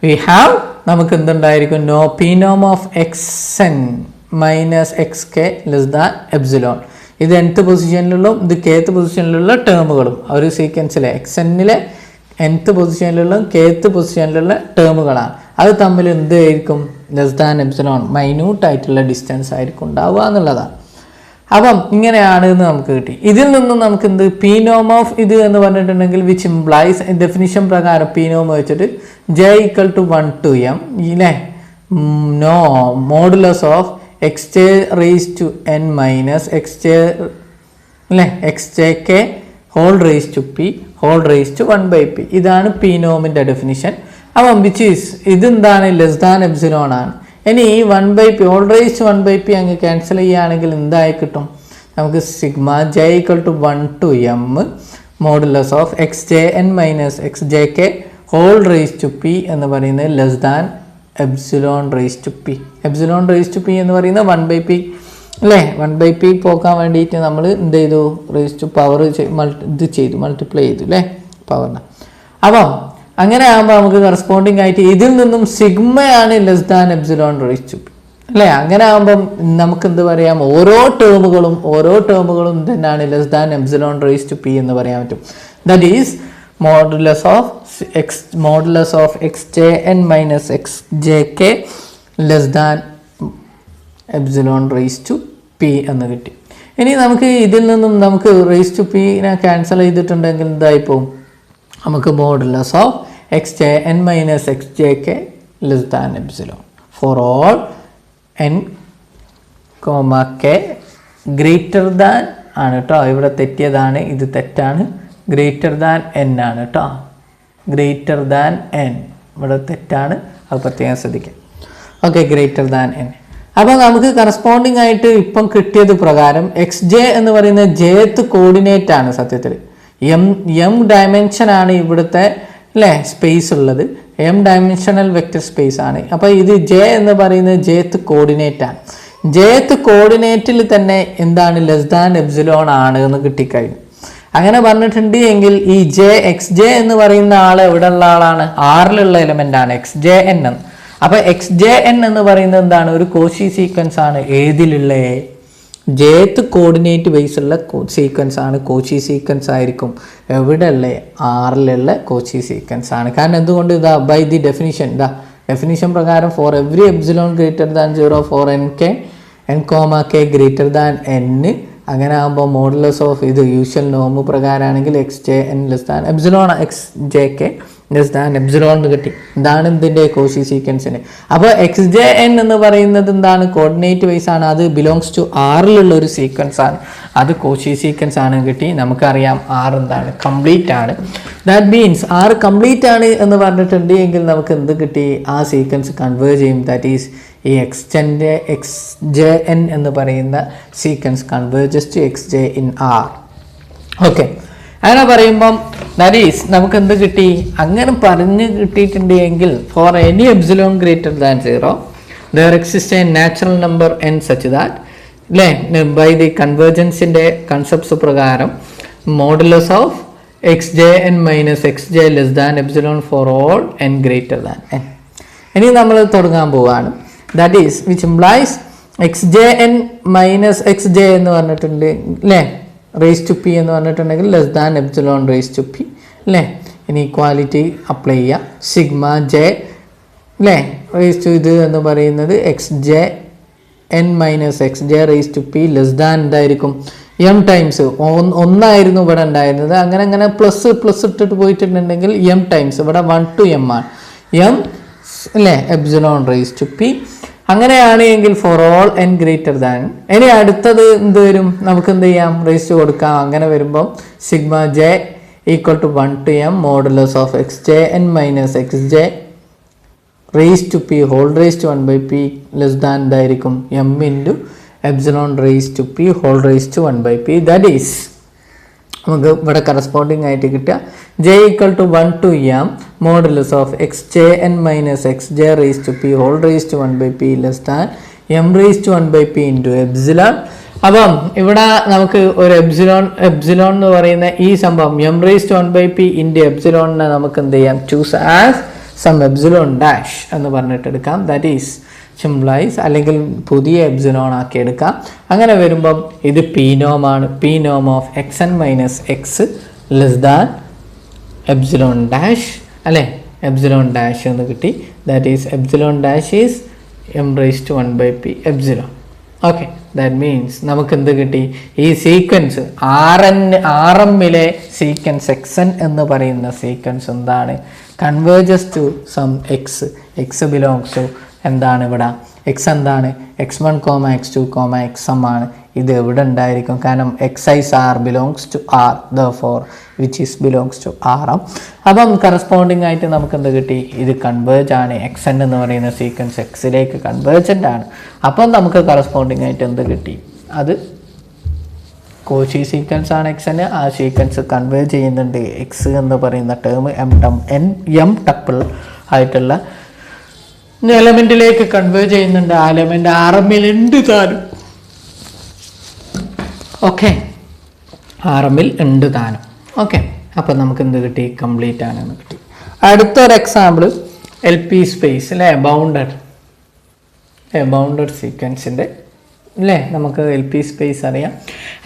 we have നമുക്ക് എന്തുണ്ടായിരിക്കും? നോ പി നോം of xn minus xk less than epsilon. ഇത് nth പൊസിഷനിലുള്ള ഇത് kth പൊസിഷനിലുള്ള ടേമുകളും ഒരു സീക്വൻസിലെ xnലെ nth പൊസിഷനിലുള്ള kth പൊസിഷനിലുള്ള ടേമുകളാണ്. അത് തമ്മിൽ എന്തായിരിക്കും? ലെസ് ദാൻ എപ്സിലോൺ, മൈന്യൂട്ട് ആയിട്ടുള്ള ഡിസ്റ്റൻസ് ആയിരിക്കും ഉണ്ടാവുക എന്നുള്ളതാണ്. അപ്പം ഇങ്ങനെയാണ് എന്ന് നമുക്ക് കിട്ടി. ഇതിൽ നിന്നും നമുക്ക് എന്ത് പി നോം ഓഫ് ഇത് എന്ന് പറഞ്ഞിട്ടുണ്ടെങ്കിൽ വിച്ച് ഇംപ്ലൈസ് ഡെഫിനിഷൻ പ്രകാരം പി നോം വെച്ചിട്ട് j equal to 1 to m ഇല്ലേ, no modulus of X j raise to n minus X j അല്ലേ x J K whole raise to P whole raise to 1/p. ഇതാണ് പി നോമിൻ്റെ ഡെഫിനിഷൻ. അപ്പം വിച്ച് ഈസ് ഇതെന്താണ്? ലെസ് ദാൻ എപ്സിലോൺ ആണ്. ഇനി 1/p whole raise to 1/p അങ്ങ് ക്യാൻസൽ ചെയ്യുകയാണെങ്കിൽ എന്തായി കിട്ടും? നമുക്ക് sigma J equal to 1 to m modulus of X J N minus X J K whole raise to P എന്ന് പറയുന്നത് less than epsilon raise to P. Epsilon raise to P എന്ന് പറയുന്നത് 1/p അല്ലേ. 1/p പോക്കാൻ വേണ്ടിയിട്ട് നമ്മൾ എന്ത് ചെയ്തു? റേസ് ടു പവർ ഇത് ചെയ്തു, മൾട്ടിപ്ലൈ ചെയ്തു അല്ലേ പവറിന്. അപ്പം അങ്ങനെ ആകുമ്പോൾ നമുക്ക് കറസ്പോണ്ടിങ് ആയിട്ട് ഇതിൽ നിന്നും സിഗ്മയാണ് less than epsilon raise to P അല്ലേ. അങ്ങനെ ആകുമ്പം നമുക്ക് എന്ത് പറയാം? ഓരോ ടേമുകളും തന്നെയാണ് less than epsilon raise to P എന്ന് പറയാൻ പറ്റും. That is modulus of X J N minus X J k less than epsilon raise to P എന്ന് കിട്ടി. ഇനി നമുക്ക് ഇതിൽ നിന്നും നമുക്ക് റേസ് ടു പിനെ ക്യാൻസൽ ചെയ്തിട്ടുണ്ടെങ്കിൽ എന്തായിപ്പോവും? നമുക്ക് modulus of X J N minus X J k less than epsilon for all N comma k greater than ആണ് കേട്ടോ. ഇവിടെ തെറ്റിയതാണ്, ഇത് തെറ്റാണ്. ഗ്രേറ്റർ ദാൻ എൻ ആണ് കേട്ടോ, ഗ്രേറ്റർ ദാൻ എൻ ഇവിടെ തെറ്റാണ്, അത് പ്രത്യേകം ശ്രദ്ധിക്കാം. Okay, greater than N. അപ്പോൾ നമുക്ക് കറസ്പോണ്ടിങ് ആയിട്ട് ഇപ്പം കിട്ടിയത് പ്രകാരം എക്സ് ജെ എന്ന് പറയുന്ന ജെത്ത് കോർഡിനേറ്റ് ആണ്. സത്യത്തിൽ എം ഡയമെൻഷൻ ആണ് ഇവിടുത്തെ അല്ലേ സ്പേസ് ഉള്ളത്, എം ഡയമെൻഷണൽ വെക്റ്റർ സ്പേസ് ആണ്. അപ്പോൾ ഇത് ജെ എന്ന് പറയുന്നത് ജെത്ത് കോർഡിനേറ്റ് ആണ്. ജെത്ത് കോർഡിനേറ്റിൽ തന്നെ എന്താണ്? ലെസ് ദാൻ എപ്സിലോൺ ആണ് എന്ന് കിട്ടിക്കഴിഞ്ഞു. അങ്ങനെ പറഞ്ഞിട്ടുണ്ട് എങ്കിൽ ഈ ജെ എക്സ് ജെ എന്ന് പറയുന്ന ആൾ എവിടെ ഉള്ള ആളാണ്? ആറിലുള്ള എലിമെന്റ് ആണ് എക്സ് ജെ എൻ എന്ന്. അപ്പൊ എക്സ് ജെ എൻ എന്ന് പറയുന്നത് എന്താണ്? ഒരു കോച്ചി സീക്വൻസ് ആണ്. ഏതിലുള്ള? ജെത്ത് കോർഡിനേറ്റ് ബേസ് ഉള്ള സീക്വൻസ് ആണ്, കോച്ചി സീക്വൻസ് ആയിരിക്കും. എവിടെ ഉള്ള? ആറിലുള്ള കോച്ചി സീക്വൻസ് ആണ്. കാരണം എന്തുകൊണ്ട്? ഇതാ ബൈ ദി ഡെഫിനിഷൻ പ്രകാരം for every epsilon greater than 0 for n k n comma k greater than n. അങ്ങനെ ആകുമ്പോൾ മോഡുലസ് ഓഫ് ഇത് യൂഷ്വൽ നോം പ്രകാരമാണെങ്കിൽ x J n less than epsilon x J k less than epsilon എന്ന് കിട്ടി. ഇതാണ് ഇതിൻ്റെ കോച്ചി സീക്വൻസിന്. അപ്പോൾ എക്സ് ജെ എൻ എന്ന് പറയുന്നത് എന്താണ്? കോർഡിനേറ്റ് വൈസ് ആണ്. അത് ബിലോങ്സ് ടു ആറിലുള്ള ഒരു സീക്വൻസ് ആണ്. അത് കോച്ചി സീക്വൻസ് ആണ് കിട്ടി. നമുക്കറിയാം ആർ എന്താണ്? കംപ്ലീറ്റ് ആണ്. ദാറ്റ് മീൻസ് ആർ കംപ്ലീറ്റ് ആണ് എന്ന് പറഞ്ഞിട്ടുണ്ട് എങ്കിൽ നമുക്ക് എന്ത് കിട്ടി? ആ സീക്വൻസ് കൺവേർജ് ചെയ്യും. ദാറ്റ് ഈസ് ഈ എക്സ് ജെ എൻ എന്ന് പറയുന്ന sequence converges to X J in R. Okay, അങ്ങനെ പറയുമ്പം ദാറ്റ് ഈസ് നമുക്ക് എന്ത് കിട്ടി? അങ്ങനെ പറഞ്ഞ് കിട്ടിയിട്ടുണ്ട് എങ്കിൽ four any epsilon greater than 0 there exists a natural number n such that അല്ലേ ബൈ ദി കൺവേർജൻസിൻ്റെ കൺസെപ്റ്റ്സ് പ്രകാരം modulus of xjn minus xj less than epsilon for all n greater than n. ഇനി നമ്മൾ തുടങ്ങാൻ പോവാണ്. That is which implies xjn minus xj എന്ന് പറഞ്ഞിട്ടുണ്ട് അല്ലേ, റേസ് ടു പി എന്ന് പറഞ്ഞിട്ടുണ്ടെങ്കിൽ less than epsilon raise to P അല്ലേ. ഇനി ഇക്വാലിറ്റി അപ്ലൈ ചെയ്യാം. സിഗ്മ ജെ അല്ലേ റേസ് ടു ഇത് എന്ന് പറയുന്നത് xjn minus xj raise to P less than എന്തായിരിക്കും എം ടൈംസ് ഒന്നായിരുന്നു ഇവിടെ ഉണ്ടായിരുന്നത്. അങ്ങനെ അങ്ങനെ പ്ലസ് പ്ലസ് ഇട്ടിട്ട് പോയിട്ടുണ്ടെങ്കിൽ എം ടൈംസ് ഇവിടെ 1 to m ആണ് എം അല്ലേ എപ്സിലോൺ റേസ് ടു പി. അങ്ങനെയാണ് എങ്കിൽ four all n greater than. ഇനി അടുത്തത് എന്ത് വരും, നമുക്ക് എന്ത് ചെയ്യാം, റേസ് ടു കൊടുക്കാം. അങ്ങനെ വരുമ്പം sigma J equal to 1 to m modulus of xjn minus xj raise to P whole raise to 1/p less than എന്തായിരിക്കും m into epsilon raise to P whole raise to 1/p. That is നമുക്ക് ഇവിടെ കറസ്പോണ്ടിങ് ആയിട്ട് കിട്ടുക j equal to 1 to m modulus of xjn minus xj raise to P whole raise to 1/p less than m raise to 1/p into epsilon. അപ്പം ഇവിടെ നമുക്ക് ഒരു എപ്സിലോൺ എന്ന് പറയുന്ന ഈ സംഭവം m raise to 1/p into എപ്സിലോണിനെ നമുക്ക് എന്ത് ചെയ്യാം, choose as some epsilon dash എന്ന് പറഞ്ഞിട്ട് എടുക്കാം. ദാറ്റ് ഈസ് സിംപ്ലൈസ് അല്ലെങ്കിൽ പുതിയ എപ്സിലോൺ ആക്കി എടുക്കാം. അങ്ങനെ വരുമ്പം ഇത് പി നോം ആണ്. പി നോം of xn minus X less than epsilon dash അല്ലേ, എപ്സിലോൺ ഡാഷ് എന്ന് കിട്ടി. That is epsilon dash is m raise to 1/p epsilon. Okay, that means നമുക്ക് എന്ത് കിട്ടി, ഈ സീക്വൻസ് ആർഎമ്മിലെ സീക്വൻസ് xn എന്ന് പറയുന്ന സീക്വൻസ് എന്താണ്, converges to some X belongs to എന്താണ് ഇവിടെ എക്സ് എന്താണ് x1, x2, xm ആണ്. ഇത് എവിടെ ഉണ്ടായിരിക്കും, കാരണം X is R belongs to R therefore which is belongs to rm. അപ്പം കറസ്പോണ്ടിങ് ആയിട്ട് നമുക്ക് എന്ത് കിട്ടി, ഇത് കൺവേർജ് ആണ്. xn എന്ന് പറയുന്ന സീക്വൻസ് എക്സിലേക്ക് കൺവേർജൻ്റ് ആണ്. അപ്പം നമുക്ക് കറസ്പോണ്ടിങ് ആയിട്ട് എന്ത് കിട്ടി, അത് കോഷി സീക്വൻസ് ആണ് xn. ആ സീക്വൻസ് കൺവേർജ് ചെയ്യുന്നുണ്ട് എക്സ് എന്ന് പറയുന്ന ടേം എം ടപ്പിൾ ആയിട്ടുള്ള എലമെന്റിലേക്ക് കൺവേർജ് ചെയ്യുന്നുണ്ട്. ആ എലമെന്റ് rmൽ ഉണ്ട് താനും. ഓക്കെ, rmൽ ഉണ്ട് താനും. ഓക്കെ, അപ്പം നമുക്ക് എന്ത് കിട്ടി, കംപ്ലീറ്റ് ആണെന്ന് കിട്ടി. അടുത്തൊരു എക്സാമ്പിൾ LP സ്പേസ് അല്ലേ, ബൗണ്ടഡ് സീക്വൻസിൻ്റെ അല്ലേ, നമുക്ക് LP സ്പേസ് അറിയാം.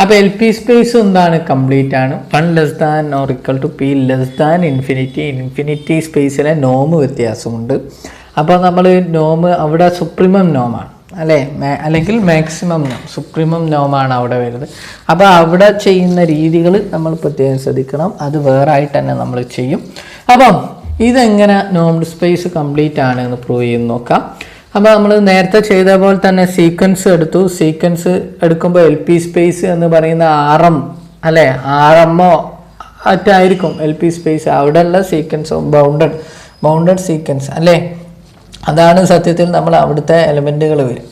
അപ്പോൾ LP സ്പേസ് എന്താണ്, കംപ്ലീറ്റ് ആണ്. 1 less than or equal to p less than infinity സ്പേസിലെ നോമ് വ്യത്യാസമുണ്ട്. അപ്പോൾ നമ്മൾ നോമ് അവിടെ സുപ്രീമം നോമാണ് അല്ലേ, അല്ലെങ്കിൽ മാക്സിമം നോം, സുപ്രീമം നോമാണ് അവിടെ വരുന്നത്. അപ്പോൾ അവിടെ ചെയ്യുന്ന രീതികൾ നമ്മൾ പ്രത്യേകം ശ്രദ്ധിക്കണം. അത് വേറെ ആയിട്ട് തന്നെ നമ്മൾ ചെയ്യും. അപ്പം ഇതെങ്ങനെ നോംഡ് സ്പേസ് കംപ്ലീറ്റ് ആണ് എന്ന് പ്രൂവ് ചെയ്ത് നോക്കാം. അപ്പോൾ നമ്മൾ നേരത്തെ ചെയ്ത പോലെ തന്നെ സീക്വൻസ് എടുത്തു. സീക്വൻസ് എടുക്കുമ്പോൾ LP സ്പേസ് എന്ന് പറയുന്ന RM അല്ലേ, RMO ആയിട്ടായിരിക്കും LP സ്പേസ്. അവിടെയുള്ള സീക്വൻസ് ബൗണ്ടഡ് സീക്വൻസ് അല്ലേ, അതാണ് സത്യത്തിൽ നമ്മൾ അവിടുത്തെ എലമെൻറ്റുകൾ വരും.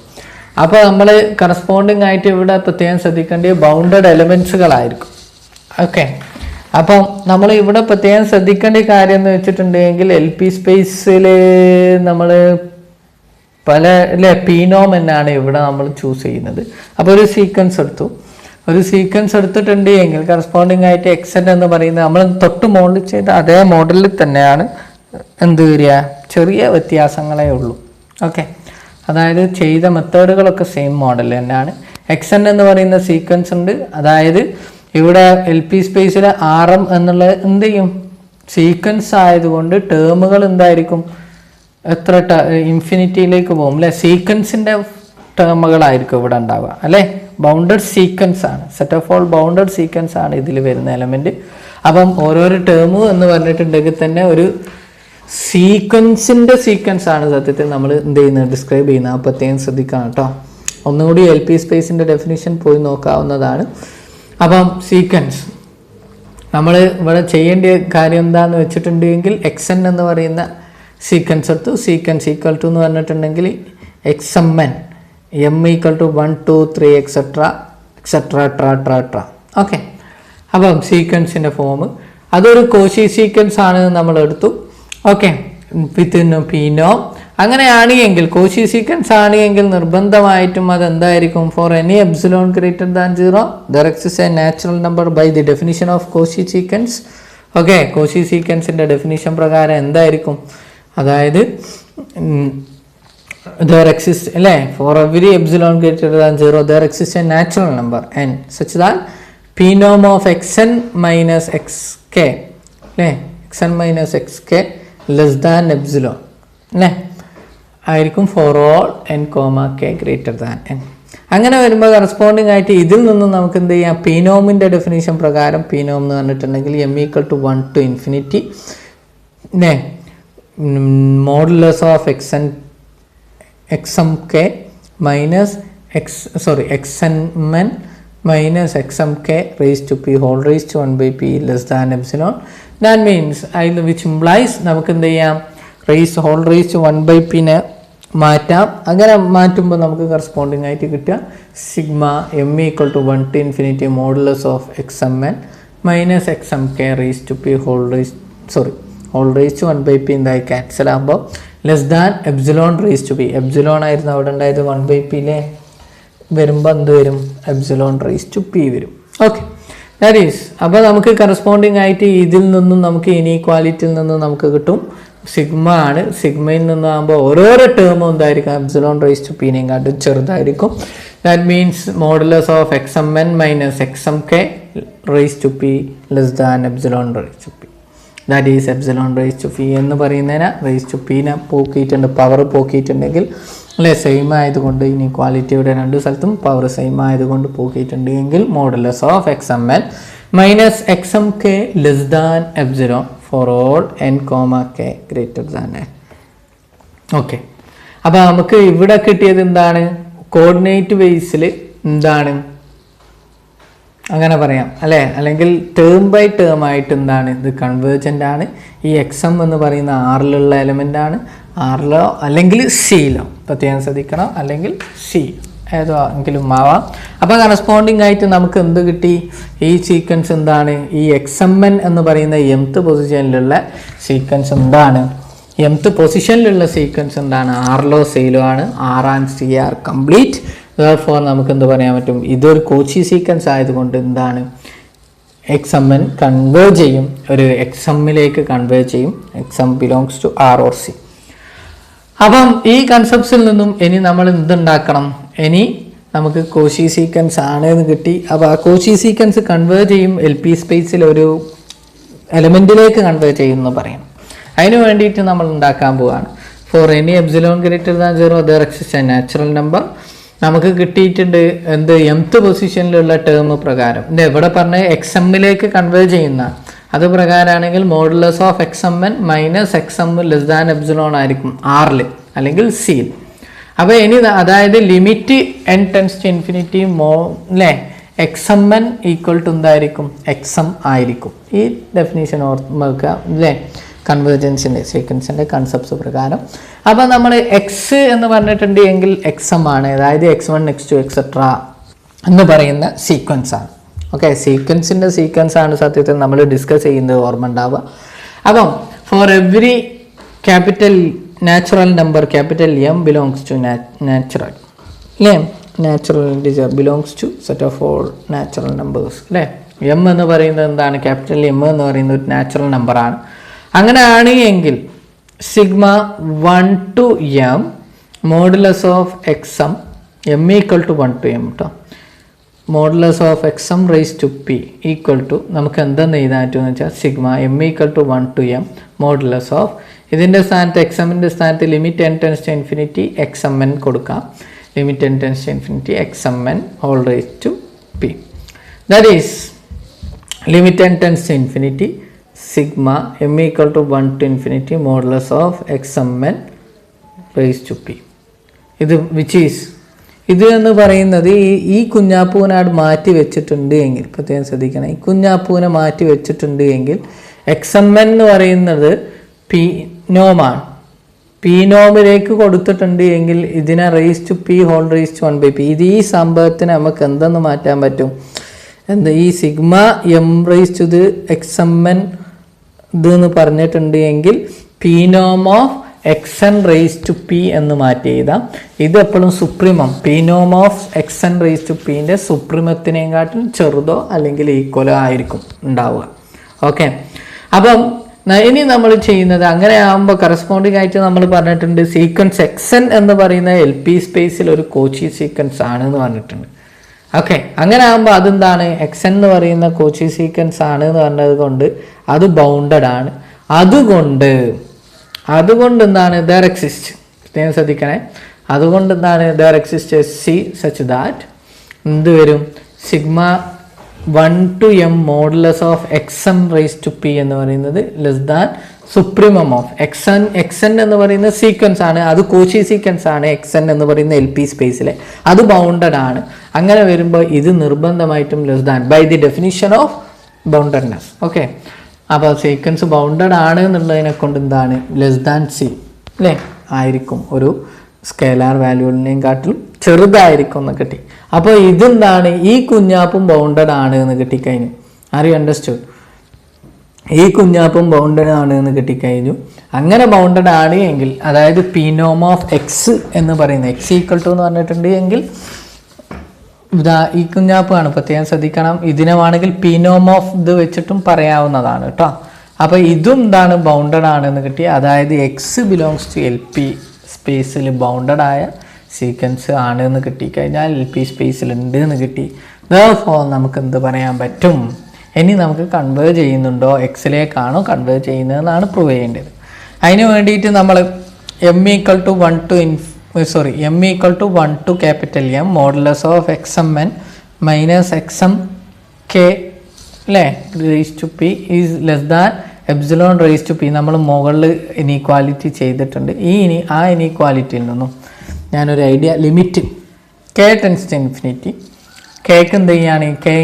അപ്പോൾ നമ്മൾ കറസ്പോണ്ടിങ് ആയിട്ട് ഇവിടെ പ്രത്യേകം ശ്രദ്ധിക്കേണ്ടത് ബൗണ്ടഡ് എലമെൻറ്റ്സുകളായിരിക്കും. ഓക്കെ, അപ്പം നമ്മൾ ഇവിടെ പ്രത്യേകം ശ്രദ്ധിക്കേണ്ട കാര്യം എന്ന് വെച്ചിട്ടുണ്ടെങ്കിൽ LP സ്പേസിൽ നമ്മൾ പല അല്ലേ പീനോം എന്നാണ് ഇവിടെ നമ്മൾ ചൂസ് ചെയ്യുന്നത്. അപ്പോൾ ഒരു സീക്വൻസ് എടുത്തിട്ടുണ്ട് എങ്കിൽ കറസ്പോണ്ടിങ് ആയിട്ട് xn എന്ന് പറയുന്നത് നമ്മൾ തൊട്ട് മോഡൽ ചെയ്ത അതേ മോഡലിൽ തന്നെയാണ് എന്ത് വരിക, ചെറിയ വ്യത്യാസങ്ങളേ ഉള്ളൂ. ഓക്കെ, അതായത് ചെയ്ത മെത്തേഡുകളൊക്കെ സെയിം മോഡൽ തന്നെയാണ്. xn എന്ന് പറയുന്ന സീക്വൻസ് ഉണ്ട്. അതായത് ഇവിടെ LP സ്പേസിലെ RM എന്നുള്ളത് എന്ത് ചെയ്യും, സീക്വൻസ് ആയതുകൊണ്ട് ടേമുകൾ എന്തായിരിക്കും, എത്ര ഇൻഫിനിറ്റിയിലേക്ക് പോകും അല്ലേ, സീക്വൻസിൻ്റെ ടേമുകളായിരിക്കും ഇവിടെ ഉണ്ടാവുക അല്ലേ. ബൗണ്ടഡ് സീക്വൻസ് ആണ്, set of all bounded sequence ആണ് ഇതിൽ വരുന്ന എലമെൻറ്റ്. അപ്പം ഓരോരോ ടേമ് എന്ന് പറഞ്ഞിട്ടുണ്ടെങ്കിൽ തന്നെ ഒരു സീക്വൻസ് ആണ് സത്യത്തിൽ നമ്മൾ എന്ത് ചെയ്യുന്നത്, ഡിസ്ക്രൈബ് ചെയ്യുന്നത്. പ്രത്യേകം ശ്രദ്ധിക്കണം കേട്ടോ. ഒന്നുകൂടി LP സ്പേസിൻ്റെ ഡെഫിനിഷൻ പോയി നോക്കാവുന്നതാണ്. അപ്പം സീക്വൻസ് നമ്മൾ ഇവിടെ ചെയ്യേണ്ട കാര്യം എന്താണെന്ന് വെച്ചിട്ടുണ്ടെങ്കിൽ xn എന്ന് പറയുന്ന സീക്വൻസ് എടുത്തു. സീക്വൻസ് ഈക്വൽ ടു എന്ന് പറഞ്ഞിട്ടുണ്ടെങ്കിൽ xmn m equal to 1 2 3 etcetera okay. അപ്പം സീക്വൻസിൻ്റെ ഫോം അതൊരു കോഷി സീക്വൻസ് ആണ് നമ്മൾ എടുത്തു. Okay, with p norm. അങ്ങനെയാണ് എങ്കിൽ കോഷി സീക്വൻസ് ആണ് എങ്കിൽ നിർബന്ധമായിട്ടും അതെന്തായിരിക്കും, for any epsilon greater than 0 there exist a natural number by the definition of Cauchy sequence okay, Cauchy സീക്വൻസിൻ്റെ ഡെഫിനിഷൻ പ്രകാരം എന്തായിരിക്കും? അതായത് there exists, അല്ലേ, for every epsilon greater than 0 there exists a natural number n such that p norm of xn minus xk, അല്ലേ, xn minus xk less than epsilon, അല്ലേ, ആയിരിക്കും for all n, k greater than n. അങ്ങനെ വരുമ്പോൾ കറസ്പോണ്ടിങ് ആയിട്ട് ഇതിൽ നിന്നും നമുക്ക് എന്ത് ചെയ്യാം? പീനോമിൻ്റെ ഡെഫിനേഷൻ പ്രകാരം പീനോം എന്ന് പറഞ്ഞിട്ടുണ്ടെങ്കിൽ m equal to 1 to infinity modulus of xmk minus xnn minus xmk raised to p whole raised to 1 by p less than epsilon. That means which implies നമുക്ക് എന്ത് ചെയ്യാം? raised whole raised to 1 by p നെ മാറ്റാം. അങ്ങനെ മാറ്റുമ്പോൾ നമുക്ക് കറസ്പോണ്ടിങ് ആയിട്ട് കിട്ടുക sigma m equal to 1 to infinity modulus of xmn minus xmk raised to p whole raised to 1 by p എന്തായി ക്യാൻസൽ ആകുമ്പോൾ less than epsilon raise to P. Epsilon ആയിരുന്നു അവിടെ ഉണ്ടായത്, 1 by p വരുമ്പോൾ എന്ത് വരും? എപ്സിലോൺ റേസ് ടു പി വരും. Okay, that is. അപ്പോൾ നമുക്ക് കറസ്പോണ്ടിങ് ആയിട്ട് ഇതിൽ നിന്നും നമുക്ക് ഇനീക്വാലിറ്റിയിൽ നിന്നും നമുക്ക് കിട്ടും സിഗ്മ ആണ്. സിഗ്മയിൽ നിന്നാകുമ്പോൾ ഓരോരോ ടേമും എന്തായിരിക്കും? എപ്സിലോൺ റേസ് ടു പിനെയും കാട്ടും ചെറുതായിരിക്കും. That means modulus of xmn minus xmk raise to P less than epsilon raise to P. That is epsilon raise to P എന്ന് പറയുന്നതിന് റേസ് ടു പീനെ പോക്കിയിട്ടുണ്ട്, പവർ പോക്കിയിട്ടുണ്ടെങ്കിൽ, അല്ലേ, സെയിം ആയതുകൊണ്ട് ഇനീക്വാലിറ്റിയുടെ രണ്ട് സ്ഥലത്തും പവർ സെയിം ആയതുകൊണ്ട് പോക്കിയിട്ടുണ്ട് എങ്കിൽ modulus of xmn minus xmk less than epsilon four all n, k greater than n. Okay, അപ്പോൾ നമുക്ക് ഇവിടെ കിട്ടിയത് എന്താണ്? കോർഡിനേറ്റ് ബേസിൽ എന്താണ് അങ്ങനെ പറയാം, അല്ലേ, അല്ലെങ്കിൽ ടേം ബൈ ടേം ആയിട്ട് എന്താണ് ഇത് കൺവേർജൻ്റ് ആണ്. ഈ എക്സം എന്ന് പറയുന്ന ആറിലുള്ള എലമെൻ്റ് ആണ്, ആറിലോ അല്ലെങ്കിൽ സിയിലോ പ്രത്യേകം ശ്രദ്ധിക്കണം, അല്ലെങ്കിൽ സി ഏതോ എങ്കിലും ആവാം. അപ്പോൾ കറസ്പോണ്ടിങ് ആയിട്ട് നമുക്ക് എന്ത് കിട്ടി? ഈ സീക്വൻസ് എന്താണ്? ഈ xmn എന്ന് പറയുന്ന mth പൊസിഷനിലുള്ള സീക്വൻസ് എന്താണ്? mth പൊസിഷനിലുള്ള സീക്വൻസ് എന്താണ്? ആറിലോ സിയിലോ ആണ്. R and C are complete. For നമുക്ക് എന്ത് പറയാൻ പറ്റും? ഇതൊരു കോച്ചി സീക്വൻസ് ആയതുകൊണ്ട് എന്താണ്? xmn കൺവേർട്ട് ചെയ്യും, ഒരു xmലേക്ക് കൺവേർട്ട് ചെയ്യും. xm belongs to R or C. അപ്പം ഈ കൺസെപ്റ്റ്സിൽ നിന്നും ഇനി നമ്മൾ എന്തുണ്ടാക്കണം? ഇനി നമുക്ക് കോച്ചി സീക്വൻസ് ആണ് എന്ന് കിട്ടി. അപ്പോൾ ആ കോച്ചി സീക്വൻസ് കൺവേർട്ട് ചെയ്യും, എൽ പി സ്പേസിൽ ഒരു എലമെൻറ്റിലേക്ക് കൺവേർട്ട് ചെയ്യുമെന്ന് പറയും. അതിന് വേണ്ടിയിട്ട് നമ്മൾ ഉണ്ടാക്കാൻ പോവുകയാണ്. Four any epsilon greater than 0 there exists a natural number. നമുക്ക് കിട്ടിയിട്ടുണ്ട് എന്ത്? mth പൊസിഷനിലുള്ള ടേം പ്രകാരം. ഇത് എവിടെ പറഞ്ഞ xmലേക്ക് കൺവേർട്ട് ചെയ്യുന്ന അത് പ്രകാരമാണെങ്കിൽ modulus of xmn minus xm less than epsilon ആയിരിക്കും ആറിൽ അല്ലെങ്കിൽ സിയിൽ. അപ്പോൾ ഇനി അതായത് limit n tends to infinity അല്ലേ, xmn ഈക്വൽ ടു എന്തായിരിക്കും? xm ആയിരിക്കും. ഈ ഡെഫിനേഷൻ ഓർമ്മ വെക്കുക, അല്ലേ, കൺവേർജൻസിൻ്റെ സീക്വൻസിൻ്റെ കൺസെപ്റ്റ്സ് പ്രകാരം. അപ്പോൾ നമ്മൾ എക്സ് എന്ന് പറഞ്ഞിട്ടുണ്ട് എങ്കിൽ xm ആണ്, അതായത് x1 x2 എക്സെട്ര എന്ന് പറയുന്ന സീക്വൻസ് ആണ്. ഓക്കെ, സീക്വൻസിൻ്റെ സീക്വൻസ് ആണ് സത്യത്തിൽ നമ്മൾ ഡിസ്കസ് ചെയ്യുന്നത്, ഓർമ്മ ഉണ്ടാവുക. അപ്പം for every capital natural number capital M belongs to natural, അല്ലേ, natural integer belongs to set of all natural numbers, അല്ലേ. M എന്ന് പറയുന്നത് എന്താണ്? ക്യാപിറ്റൽ M എന്ന് പറയുന്നത് ഒരു നാച്ചുറൽ നമ്പറാണ്. അങ്ങനെയാണ് എങ്കിൽ sigma 1 to m modulus of xm m equal to 1 to m കേട്ടോ. Modulus of xm raise to p equal to നമുക്ക് എന്തെന്ന് എഴുതാൻ പറ്റുമെന്ന് വെച്ചാൽ sigma m equal to 1 to m modulus of ഇതിൻ്റെ സ്ഥാനത്ത് xmൻ്റെ സ്ഥാനത്ത് limit n tends to infinity xmn കൊടുക്കാം. Limit n tends to infinity xmn whole raise to p. That is limit n tends to infinity sigma m equal to 1 to infinity modulus of xmn raise to p. ഇത് വിച്ച് ഈസ് ഇത് എന്ന് പറയുന്നത് ഈ കുഞ്ഞാപ്പൂവിനാട് മാറ്റി വെച്ചിട്ടുണ്ട് എങ്കിൽ പ്രത്യേകം ശ്രദ്ധിക്കണം. ഈ കുഞ്ഞാപ്പൂവിനെ മാറ്റി വെച്ചിട്ടുണ്ട് എങ്കിൽ xmn എന്ന് പറയുന്നത് പി നോമാണ്. പി നോമിലേക്ക് കൊടുത്തിട്ടുണ്ട് എങ്കിൽ ഇതിനെ raise to p whole raise to 1 by p. ഇത് ഈ സംഭവത്തിന് നമുക്ക് എന്തെന്ന് മാറ്റാൻ പറ്റും? ഈ സിഗ്മ m റേസ് ടു ഇത് xmn ഇതെന്ന് പറഞ്ഞിട്ടുണ്ട് എങ്കിൽ പി നോം of xn raise to p എന്ന് മാറ്റി എഴുതാം. ഇത് എപ്പോഴും സുപ്രീമം പി നോം ഓഫ് xn റേസ് ടു പിൻ്റെ സുപ്രീമത്തിനെക്കാട്ടും ചെറുതോ അല്ലെങ്കിൽ ഈക്വലോ ആയിരിക്കും ഉണ്ടാവുക. ഓക്കെ, അപ്പം ഇനി നമ്മൾ ചെയ്യുന്നത് അങ്ങനെ ആകുമ്പോൾ കറസ്പോണ്ടിങ് ആയിട്ട് നമ്മൾ പറഞ്ഞിട്ടുണ്ട് സീക്വൻസ് എക്സൻ എന്ന് പറയുന്ന എൽ പി സ്പേസിൽ ഒരു കോച്ചി സീക്വൻസ് ആണ് എന്ന് പറഞ്ഞിട്ടുണ്ട്. ഓക്കെ, അങ്ങനെ ആകുമ്പോൾ അതെന്താണ്, എക്സൻ എന്ന് പറയുന്ന കോച്ചി സീക്വൻസ് ആണ് എന്ന് പറഞ്ഞത് കൊണ്ട് അത് ബൗണ്ടഡ് ആണ്. അതുകൊണ്ട് എന്താണ് ദർ എക്സിസ്റ്റ്, പ്രത്യേകം ശ്രദ്ധിക്കണേ, അതുകൊണ്ട് എന്താണ് there exist C such that എന്ത് വരും, sigma 1 to m modulus of X M raise to P എന്ന് പറയുന്നത് less than supremum of X N എന്ന് പറയുന്ന സീക്വൻസ് ആണ്, അത് കോച്ചി സീക്വൻസ് ആണ്. എക്സൻ എന്ന് പറയുന്ന എൽ പി സ്പേസിലെ അത് ബൗണ്ടഡ് ആണ്. അങ്ങനെ വരുമ്പോൾ ഇത് നിർബന്ധമായിട്ടും less than by the definition of boundedness. Okay, അപ്പോൾ സീക്വൻസ് ബൗണ്ടഡ് ആണ് എന്നുള്ളതിനെ കൊണ്ട് എന്താണ് ലെസ് ദാൻ സി അല്ലേ ആയിരിക്കും, ഒരു സ്കേലാർ വാല്യൂവിനെയും കാട്ടിലും ചെറുതായിരിക്കും എന്ന് കിട്ടി. അപ്പോൾ ഇതെന്താണ്, ഈ കുഞ്ഞാപ്പും ബൗണ്ടഡ് ആണ് എന്ന് കിട്ടിക്കഴിഞ്ഞു. R you understood? ഈ കുഞ്ഞാപ്പും ബൗണ്ടഡ് ആണ് എന്ന് കിട്ടിക്കഴിഞ്ഞു. അങ്ങനെ ബൗണ്ടഡ് ആണ് എങ്കിൽ, അതായത് പിനോം ഓഫ് എക്സ് എന്ന് പറയുന്നത് എക്സ് ഈക്വൽ ടു എന്ന് പറഞ്ഞിട്ടുണ്ട് എങ്കിൽ ഇതാ ഈ കുഞ്ഞാപ്പാണ്, പ്രത്യേകം ശ്രദ്ധിക്കണം. ഇതിനെ വേണമെങ്കിൽ പിനോം ഓഫ് ഇത് വെച്ചിട്ടും പറയാവുന്നതാണ് കേട്ടോ. അപ്പോൾ ഇതും എന്താണ് ബൗണ്ടഡ് ആണെന്ന് കിട്ടി, അതായത് X belongs to L P സ്പേസിൽ ബൗണ്ടഡ് ആയ സീക്വൻസ് ആണ് എന്ന് കിട്ടിക്കഴിഞ്ഞാൽ എൽ പി സ്പേസിൽ ഉണ്ട് എന്ന് കിട്ടി. therefore നമുക്ക് എന്ത് പറയാൻ പറ്റും, ഇനി നമുക്ക് കൺവേർട്ട് ചെയ്യുന്നുണ്ടോ എക്സിലേക്കാണോ കൺവേർട്ട് ചെയ്യുന്നതെന്നാണ് പ്രൂവ് ചെയ്യേണ്ടത്. അതിന് വേണ്ടിയിട്ട് നമ്മൾ m equal to 1 to capital M modulus of exempt N minus exempt k അല്ലേ raise to p is less than epsilon raise to p. നമ്മൾ മുകളിൽ ഇനീക്വാലിറ്റി ചെയ്തിട്ടുണ്ട്. ആ ഇനീക്വാലിറ്റിയിൽ നിന്നും ഞാനൊരു idea, limit K tends to infinity, കേക്ക് എന്ത് ചെയ്യാണ്, കെ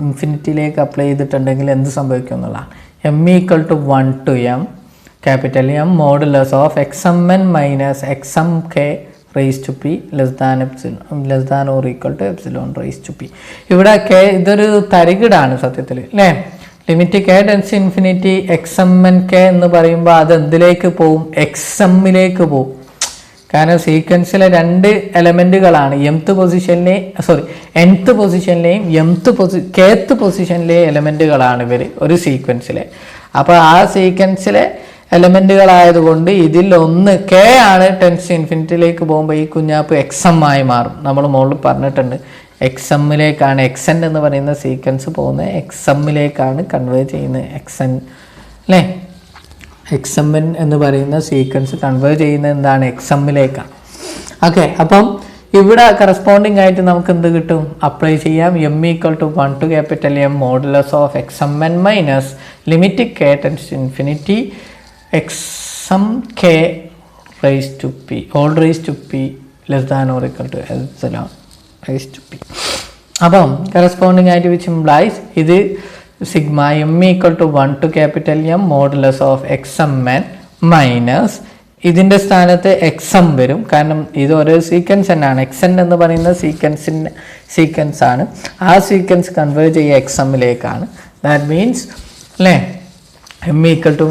ഇൻഫിനിറ്റിയിലേക്ക് അപ്ലൈ ചെയ്തിട്ടുണ്ടെങ്കിൽ എന്ത് സംഭവിക്കും എന്നുള്ളതാണ്. m equal to 1 to m capital M modulus of exempt N minus exempt K raise to P less than or equal to epsilon raise to P. ഇവിടെ കെ ഇതൊരു തരികിടാണ് സത്യത്തിൽ അല്ലേ. Limit K tends infinity X M N K എന്ന് പറയുമ്പോൾ അത് എന്തിലേക്ക് പോവും, എക്സമ്മിലേക്ക് പോവും. കാരണം സീക്വൻസിലെ രണ്ട് എലമെൻറ്റുകളാണ്, nth പൊസിഷനിലെയും kth പൊസിഷനിലെയും എലമെൻറ്റുകളാണ് ഇവർ ഒരു സീക്വൻസിലെ. അപ്പോൾ ആ സീക്വൻസിലെ എലമെൻറ്റുകളായതുകൊണ്ട് ഇതിൽ ഒന്ന് കെ ആണ് ടെൻസ് ഇൻഫിനിറ്റിയിലേക്ക് പോകുമ്പോൾ ഈ കുഞ്ഞാപ്പ് എക്സം ആയി മാറും. നമ്മൾ മുകളിൽ പറഞ്ഞിട്ടുണ്ട് എക്സമ്മിലേക്കാണ് എക്സൻ എന്ന് പറയുന്ന സീക്വൻസ് പോകുന്നത്, എക്സമ്മിലേക്കാണ് കൺവേർട്ട് ചെയ്യുന്നത് എക്സൻ അല്ലേ. എക്സമ്മൻ എന്ന് പറയുന്ന സീക്വൻസ് കൺവേർട്ട് ചെയ്യുന്നത് എന്താണ്, എക്സമ്മിലേക്കാണ്. ഓക്കെ, അപ്പം ഇവിടെ കറസ്പോണ്ടിങ് ആയിട്ട് നമുക്ക് എന്ത് കിട്ടും, അപ്ലൈ ചെയ്യാം. m equal to 1 to capital M modulus of exempt N minus limit K tends infinity X M K raise to P whole raise to P less than or equal to epsilon raise to P. അപ്പം കറസ്പോണ്ടിങ് ആയിട്ട് വിച്ച് ഇംപ്ലൈസ് ഇത് സിഗ്മ m equal to 1 to capital M modulus of exempt N minus ഇതിൻ്റെ സ്ഥാനത്ത് എക്സം വരും, കാരണം ഇത് ഒരു സീക്വൻസ് തന്നെയാണ്. എക്സൻ എന്ന് പറയുന്ന സീക്വൻസ് ആണ്, ആ സീക്വൻസ് കൺവേർട്ട് ചെയ്യുക എക്സമ്മിലേക്കാണ്. ദാറ്റ് മീൻസ് അല്ലേ m equal to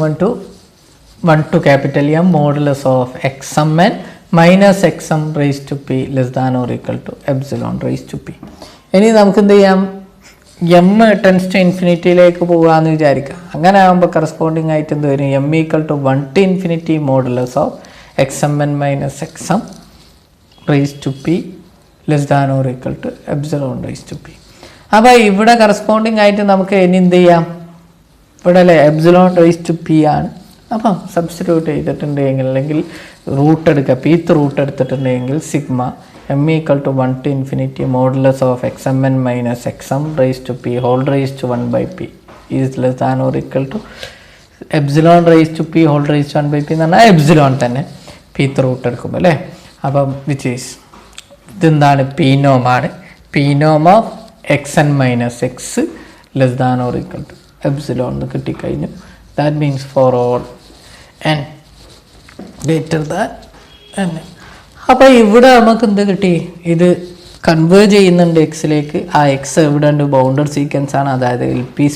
1 to capital M modulus of exempt N minus X M raise to P less than or equal to epsilon raise to P. ഇനി നമുക്ക് എന്ത് ചെയ്യാം, m ടെൻസ് ടു ഇൻഫിനിറ്റിയിലേക്ക് പോകാമെന്ന് വിചാരിക്കുക. അങ്ങനെ ആകുമ്പോൾ കറസ്പോണ്ടിങ് ആയിട്ട് എന്ത് വരും, m equal to 1 to infinity modulus of exempt N minus X M raise to P less than or equal to epsilon raise to P. അപ്പോൾ ഇവിടെ കറസ്പോണ്ടിങ് ആയിട്ട് നമുക്ക് ഇനി എന്ത് ചെയ്യാം, ഇവിടെ അല്ലേ എപ്സിലോൺ റേസ് ടു പി ആണ്. അപ്പം സബ്സ്റ്റിറ്റ്യൂട്ട് ചെയ്തിട്ടുണ്ടെങ്കിൽ അല്ലെങ്കിൽ റൂട്ട് എടുക്കുക, പീത്ത് റൂട്ട് എടുത്തിട്ടുണ്ടെങ്കിൽ sigma m equal to 1 to infinity modulus of exempt N minus X M raise to P whole raise to 1/p is less than or equal to epsilon raise to P whole raise to 1/p എന്ന് പറഞ്ഞാൽ എപ്സിലോൺ തന്നെ പീത്ത് റൂട്ട് എടുക്കുമ്പോൾ അല്ലേ. അപ്പം വിച്ച് ഈസ് ഇതെന്താണ്, പീനോമാണ്. P norm of x n minus X less than or equal to epsilon എന്ന് കിട്ടിക്കഴിഞ്ഞു. That means for all n greater than n. അപ്പോൾ ഇവിടെ നമുക്ക് എന്ത് കിട്ടി, ഇത് കൺവേർട്ട് ചെയ്യുന്നുണ്ട് എക്സിലേക്ക്. ആ എക്സ് എവിടെ ഉണ്ട്, ബൗണ്ടഡ് സീക്വൻസ് ആണ്, അതായത് എൽ പി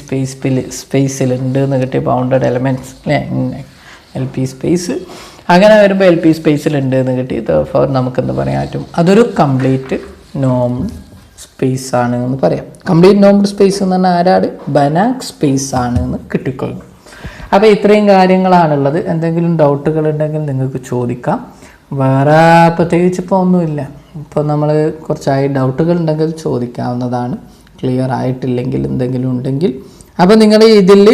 സ്പേസിലുണ്ട് എന്ന് കിട്ടി, ബൗണ്ടഡ് എലമെൻറ്റ്സ് അല്ലേ എൽ പി സ്പേസ്. അങ്ങനെ വരുമ്പോൾ എൽ പി സ്പേസിലുണ്ട് എന്ന് കിട്ടി. ഫോർ നമുക്കെന്ത് പറയാൻ പറ്റും, അതൊരു കംപ്ലീറ്റ് നോംഡ് സ്പേസ് ആണ് എന്ന് പറയാം. കംപ്ലീറ്റ് നോംഡ് സ്പേസ് എന്ന് പറഞ്ഞാൽ ആരാട്, ബനാക് സ്പേസ് ആണ് എന്ന് കിട്ടിക്കൊള്ളുന്നു. അപ്പോൾ ഇത്രയും കാര്യങ്ങളാണുള്ളത്. എന്തെങ്കിലും ഡൗട്ടുകൾ ഉണ്ടെങ്കിൽ നിങ്ങൾക്ക് ചോദിക്കാം. വേറെ പ്രത്യേകിച്ച് ഇപ്പോൾ ഒന്നുമില്ല. ഇപ്പോൾ നമ്മൾ കുറച്ചായി ഡൗട്ടുകൾ ഉണ്ടെങ്കിൽ ചോദിക്കാവുന്നതാണ്. ക്ലിയർ ആയിട്ടില്ലെങ്കിൽ എന്തെങ്കിലും ഉണ്ടെങ്കിൽ. അപ്പോൾ നിങ്ങൾ ഇതിൽ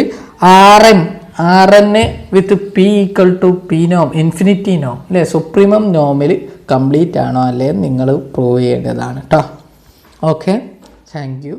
RN with P equal to P Noam, infinity നോം അല്ലേ, സുപ്രീമം നോമിൽ കംപ്ലീറ്റ് ആണോ അല്ലേ നിങ്ങൾ പ്രൂവ് ചെയ്യേണ്ടതാണ് കേട്ടോ. Okay, thank you.